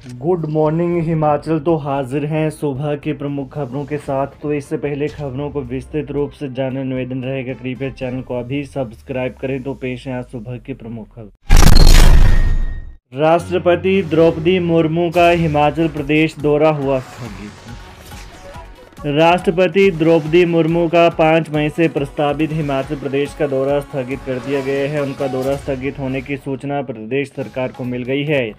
Good morning Himachal. तो हाजिर हैं सुबह की प्रमुख खबरों के साथ। तो इससे पहले खबरों को विस्तृत रूप से जानने निवेदन रहेगा, कृपया चैनल को अभी सब्सक्राइब करें। तो पेश है आज सुबह की प्रमुख खबर। राष्ट्रपति द्रौपदी मुर्मू का हिमाचल प्रदेश दौरा हुआ स्थगित। राष्ट्रपति द्रौपदी मुर्मू का 5 मई से प्रस्तावित हिमाचल प्रदेश का दौरा स्थगित कर दिया गया है। उनका दौरा स्थगित होने की सूचना प्रदेश सरकार को मिल गई है।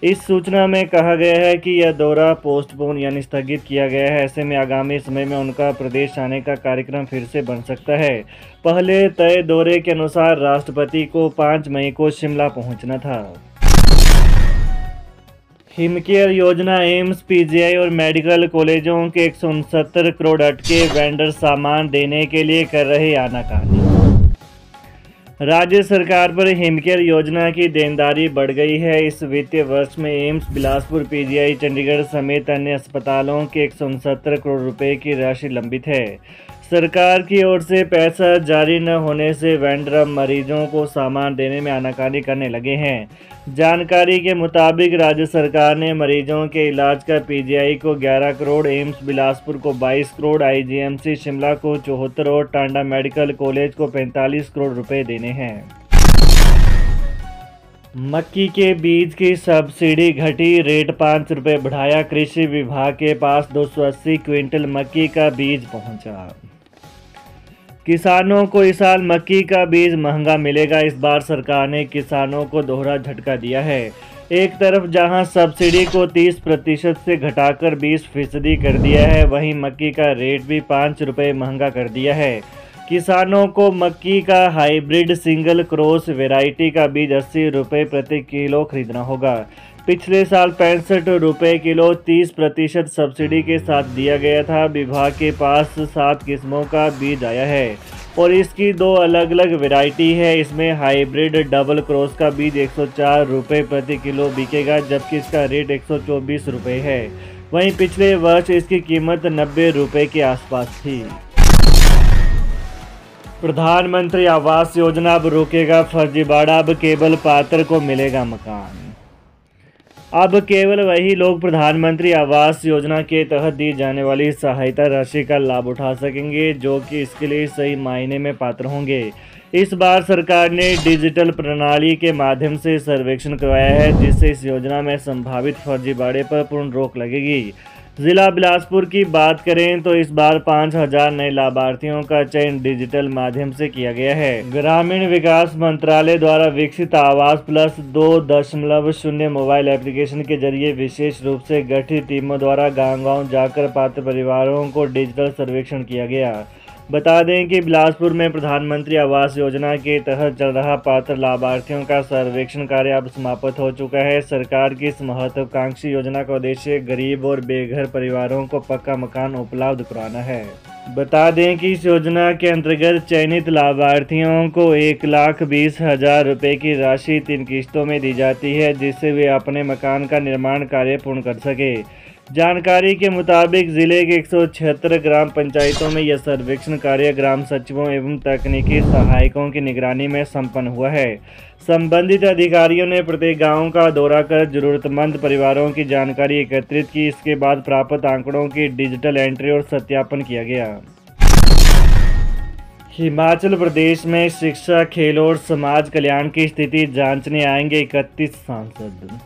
इस सूचना में कहा गया है कि यह दौरा पोस्टपोन यानी स्थगित किया गया है। ऐसे में आगामी समय में उनका प्रदेश आने का कार्यक्रम फिर से बन सकता है। पहले तय दौरे के अनुसार राष्ट्रपति को 5 मई को शिमला पहुंचना था। हिमकेयर योजना एम्स, पीजीआई और मेडिकल कॉलेजों के 169 करोड़ अटके वेंडर सामान देने के लिए कर रहे आनाकानी। राज्य सरकार पर हिमकेयर योजना की देनदारी बढ़ गई है। इस वित्तीय वर्ष में एम्स, बिलासपुर, पीजीआई, चंडीगढ़ समेत अन्य अस्पतालों के 169 करोड़ रुपए की राशि लंबित है। सरकार की ओर से पैसा जारी न होने से वेंडर अब मरीजों को सामान देने में आनाकानी करने लगे हैं। जानकारी के मुताबिक राज्य सरकार ने मरीजों के इलाज का पीजीआई को 11 करोड़, एम्स बिलासपुर को 22 करोड़, आईजीएमसी शिमला को 74 और टांडा मेडिकल कॉलेज को 45 करोड़ रुपए देने हैं। मक्की के बीज की सब्सिडी घटी, रेट 5 रुपये बढ़ाया। कृषि विभाग के पास 280 क्विंटल मक्की का बीज पहुंचा। किसानों को इस साल मक्की का बीज महंगा मिलेगा। इस बार सरकार ने किसानों को दोहरा झटका दिया है। एक तरफ जहां सब्सिडी को 30% से घटाकर 20% कर दिया है, वहीं मक्की का रेट भी 5 रुपये महंगा कर दिया है। किसानों को मक्की का हाइब्रिड सिंगल क्रॉस वैरायटी का बीज 80 रुपये प्रति किलो खरीदना होगा। पिछले साल 65 रुपये किलो 30% सब्सिडी के साथ दिया गया था। विभाग के पास 7 किस्मों का बीज आया है और इसकी 2 अलग अलग वैरायटी है। इसमें हाइब्रिड डबल क्रॉस का बीज 104 रुपये प्रति किलो बिकेगा, जबकि इसका रेट 124 रुपये है। वहीं पिछले वर्ष इसकी कीमत 90 रुपये के आसपास थी। प्रधानमंत्री आवास योजना अब रोकेगा फर्जीवाड़ा, अब केवल पात्र को मिलेगा मकान। अब केवल वही लोग प्रधानमंत्री आवास योजना के तहत दी जाने वाली सहायता राशि का लाभ उठा सकेंगे, जो कि इसके लिए सही मायने में पात्र होंगे। इस बार सरकार ने डिजिटल प्रणाली के माध्यम से सर्वेक्षण करवाया है, जिससे इस योजना में संभावित फर्जीवाड़े पर पूर्ण रोक लगेगी। जिला बिलासपुर की बात करें तो इस बार 5000 नए लाभार्थियों का चयन डिजिटल माध्यम से किया गया है। ग्रामीण विकास मंत्रालय द्वारा विकसित आवास प्लस 2.0 मोबाइल एप्लीकेशन के जरिए विशेष रूप से गठित टीमों द्वारा गांव-गांव जाकर पात्र परिवारों को डिजिटल सर्वेक्षण किया गया। बता दें कि बिलासपुर में प्रधानमंत्री आवास योजना के तहत चल रहा पात्र लाभार्थियों का सर्वेक्षण कार्य अब समाप्त हो चुका है। सरकार की इस महत्वाकांक्षी योजना का उद्देश्य गरीब और बेघर परिवारों को पक्का मकान उपलब्ध कराना है। बता दें कि इस योजना के अंतर्गत चयनित लाभार्थियों को 1,20,000 रुपये की राशि 3 किस्तों में दी जाती है, जिससे वे अपने मकान का निर्माण कार्य पूर्ण कर सके। जानकारी के मुताबिक जिले के 176 ग्राम पंचायतों में यह सर्वेक्षण कार्य ग्राम सचिवों एवं तकनीकी सहायकों की निगरानी में संपन्न हुआ है। संबंधित अधिकारियों ने प्रत्येक गांव का दौरा कर जरूरतमंद परिवारों की जानकारी एकत्रित की। इसके बाद प्राप्त आंकड़ों की डिजिटल एंट्री और सत्यापन किया गया। हिमाचल प्रदेश में शिक्षा, खेल और समाज कल्याण की स्थिति जांचने आएंगे 31 सांसद।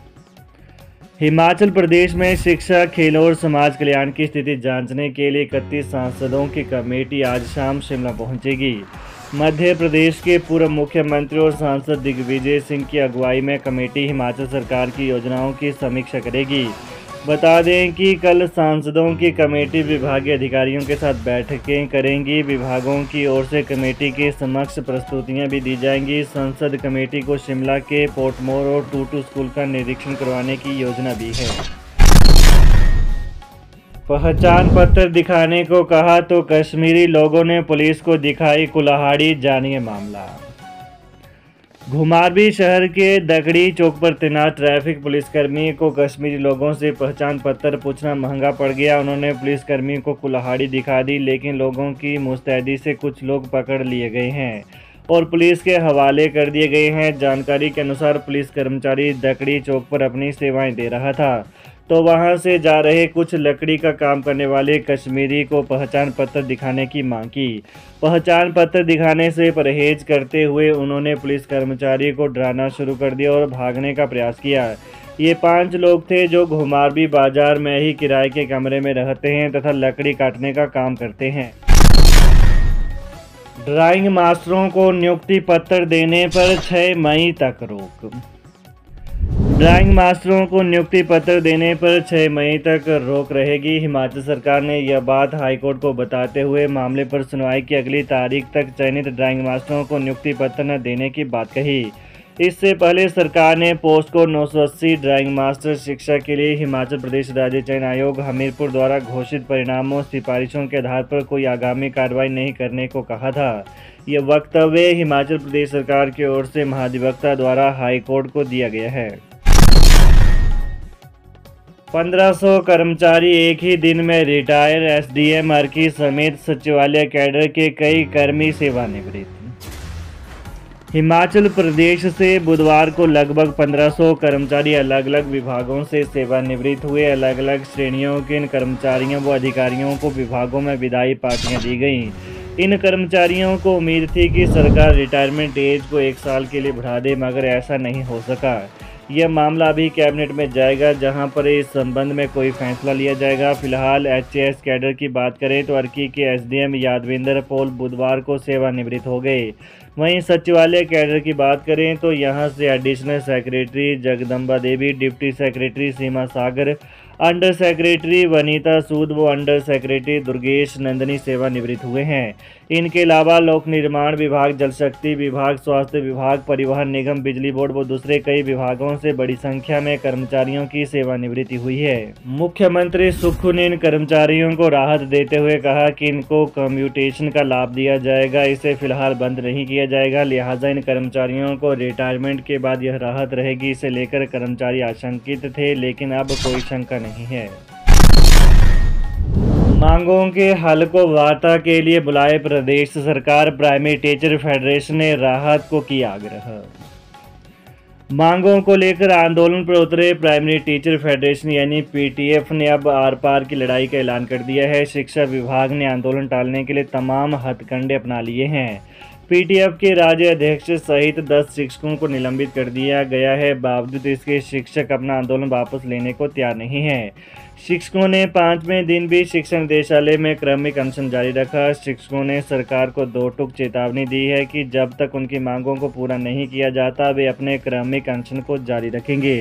हिमाचल प्रदेश में शिक्षा, खेल और समाज कल्याण की स्थिति जांचने के लिए 31 सांसदों की कमेटी आज शाम शिमला पहुंचेगी। मध्य प्रदेश के पूर्व मुख्यमंत्री और सांसद दिग्विजय सिंह की अगुवाई में कमेटी हिमाचल सरकार की योजनाओं की समीक्षा करेगी। बता दें कि कल सांसदों की कमेटी विभागीय अधिकारियों के साथ बैठकें करेंगी। विभागों की ओर से कमेटी के समक्ष प्रस्तुतियां भी दी जाएंगी। संसद कमेटी को शिमला के पोर्टमोर और टूटू स्कूल का निरीक्षण करवाने की योजना भी है। पहचान पत्र दिखाने को कहा तो कश्मीरी लोगों ने पुलिस को दिखाई कुल्हाड़ी, जानिए मामला। घुमारवीं शहर के दकड़ी चौक पर तैनात ट्रैफिक पुलिसकर्मी को कश्मीरी लोगों से पहचान पत्र पूछना महंगा पड़ गया। उन्होंने पुलिसकर्मी को कुल्हाड़ी दिखा दी, लेकिन लोगों की मुस्तैदी से कुछ लोग पकड़ लिए गए हैं और पुलिस के हवाले कर दिए गए हैं। जानकारी के अनुसार पुलिस कर्मचारी दकड़ी चौक पर अपनी सेवाएं दे रहा था। तो वहां से जा रहे कुछ लकड़ी का काम करने वाले कश्मीरी को पहचान पत्र दिखाने की मांग की। पहचान पत्र दिखाने से परहेज करते हुए उन्होंने पुलिस कर्मचारी को डराना शुरू कर दिया और भागने का प्रयास किया। ये 5 लोग थे जो घुमारवी बाजार में ही किराए के कमरे में रहते हैं तथा लकड़ी काटने का काम करते हैं। ड्राइंग मास्टरों को नियुक्ति पत्र देने पर 6 मई तक रोक। ड्राइंग मास्टरों को नियुक्ति पत्र देने पर 6 मई तक रोक रहेगी। हिमाचल सरकार ने यह बात हाईकोर्ट को बताते हुए मामले पर सुनवाई की अगली तारीख तक चयनित ड्राइंग मास्टरों को नियुक्ति पत्र न देने की बात कही। इससे पहले सरकार ने पोस्ट को 980 ड्राइंग मास्टर शिक्षा के लिए हिमाचल प्रदेश राज्य चयन आयोग हमीरपुर द्वारा घोषित परिणामों सिफारिशों के आधार पर कोई आगामी कार्रवाई नहीं करने को कहा था। यह वक्तव्य हिमाचल प्रदेश सरकार की ओर से महाधिवक्ता द्वारा हाईकोर्ट को दिया गया है। 1500 कर्मचारी एक ही दिन में रिटायर। एसडीएम अर्की समेत सचिवालय कैडर के कई कर्मी सेवानिवृत्त। हिमाचल प्रदेश से बुधवार को लगभग 1500 कर्मचारी अलग अलग विभागों से सेवानिवृत्त हुए। अलग अलग श्रेणियों के इन कर्मचारियों व अधिकारियों को विभागों में विदाई पार्टियां दी गईं। इन कर्मचारियों को उम्मीद थी कि सरकार रिटायरमेंट एज को 1 साल के लिए बढ़ा दे, मगर ऐसा नहीं हो सका। यह मामला अभी कैबिनेट में जाएगा, जहां पर इस संबंध में कोई फैसला लिया जाएगा। फिलहाल एचएएस कैडर की बात करें तो अर्की के एसडीएम यादविंदर पॉल बुधवार को सेवानिवृत्त हो गए। वहीं सचिवालय कैडर की बात करें तो यहां से एडिशनल सेक्रेटरी जगदम्बा देवी, डिप्टी सेक्रेटरी सीमा सागर, अंडर सेक्रेटरी वनीता सूद व अंडर सेक्रेटरी दुर्गेश नंदनी सेवानिवृत्त हुए हैं। इनके अलावा लोक निर्माण विभाग, जल शक्ति विभाग, स्वास्थ्य विभाग, परिवहन निगम, बिजली बोर्ड व दूसरे कई विभागों से बड़ी संख्या में कर्मचारियों की सेवानिवृत्ति हुई है। मुख्यमंत्री सुक्खू ने इन कर्मचारियों को राहत देते हुए कहा कि इनको कम्यूटेशन का लाभ दिया जाएगा, इसे फिलहाल बंद नहीं किया जाएगा। लिहाजा इन कर्मचारियों को रिटायरमेंट के बाद यह राहत रहेगी। इसे लेकर कर्मचारी आशंकित थे, लेकिन अब कोई शंका नहीं है। मांगों के हल को वार्ता के लिए बुलाए प्रदेश सरकार। प्राइमरी टीचर फेडरेशन ने राहत को किया आग्रह। मांगों को लेकर आंदोलन पर उतरे प्राइमरी टीचर फेडरेशन यानी पीटीएफ ने अब आर पार की लड़ाई का ऐलान कर दिया है। शिक्षा विभाग ने आंदोलन टालने के लिए तमाम हथकंडे अपना लिए हैं। पीटीएफ के राज्य अध्यक्ष सहित 10 शिक्षकों को निलंबित कर दिया गया है। बावजूद इसके शिक्षक अपना आंदोलन वापस लेने को तैयार नहीं है। शिक्षकों ने 5वें दिन भी शिक्षा निदेशालय में क्रमिक अनशन जारी रखा। शिक्षकों ने सरकार को 2 टूक चेतावनी दी है कि जब तक उनकी मांगों को पूरा नहीं किया जाता वे अपने क्रमिक अनशन को जारी रखेंगे।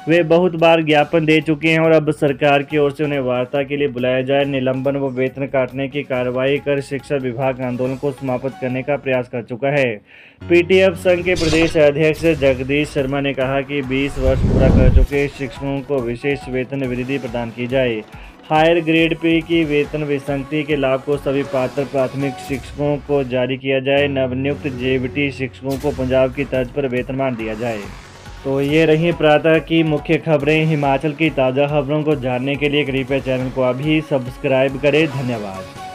वे बहुत बार ज्ञापन दे चुके हैं और अब सरकार की ओर से उन्हें वार्ता के लिए बुलाया जाए। निलंबन व वेतन काटने की कार्रवाई कर शिक्षा विभाग आंदोलन को समाप्त करने का प्रयास कर चुका है। पीटीएफ संघ के प्रदेश अध्यक्ष जगदीश शर्मा ने कहा कि 20 वर्ष पूरा कर चुके शिक्षकों को विशेष वेतन वृद्धि प्रदान की जाए। हायर ग्रेड पे की वेतन विसंगति के लाभ को सभी पात्र प्राथमिक शिक्षकों को जारी किया जाए। नवनियुक्त जेबीटी शिक्षकों को पंजाब की तर्ज पर वेतनमान दिया जाए। तो ये रही प्रातः की मुख्य खबरें। हिमाचल की ताज़ा खबरों को जानने के लिए कृपया चैनल को अभी सब्सक्राइब करें। धन्यवाद।